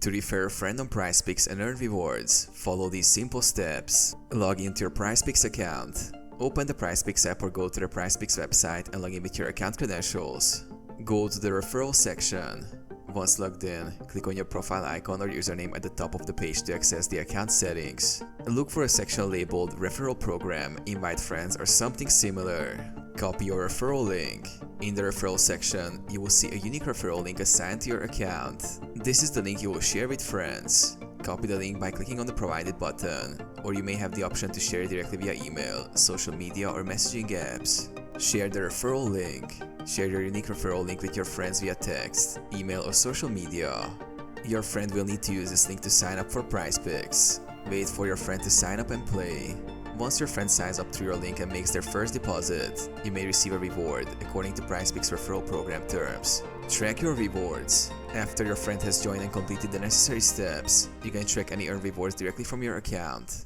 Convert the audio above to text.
To refer a friend on PrizePicks and earn rewards, follow these simple steps. Log into your PrizePicks account. Open the PrizePicks app or go to the PrizePicks website and log in with your account credentials. Go to the referral section. Once logged in, click on your profile icon or username at the top of the page to access the account settings. Look for a section labeled Referral Program, Invite Friends or something similar. Copy your referral link. In the referral section, you will see a unique referral link assigned to your account. This is the link you will share with friends. Copy the link by clicking on the provided button, or you may have the option to share it directly via email, social media or messaging apps. Share the referral link. Share your unique referral link with your friends via text, email or social media. Your friend will need to use this link to sign up for PrizePicks. Wait for your friend to sign up and play. Once your friend signs up through your link and makes their first deposit, you may receive a reward according to PrizePicks referral program terms. Track your rewards. After your friend has joined and completed the necessary steps, you can track any earned rewards directly from your account.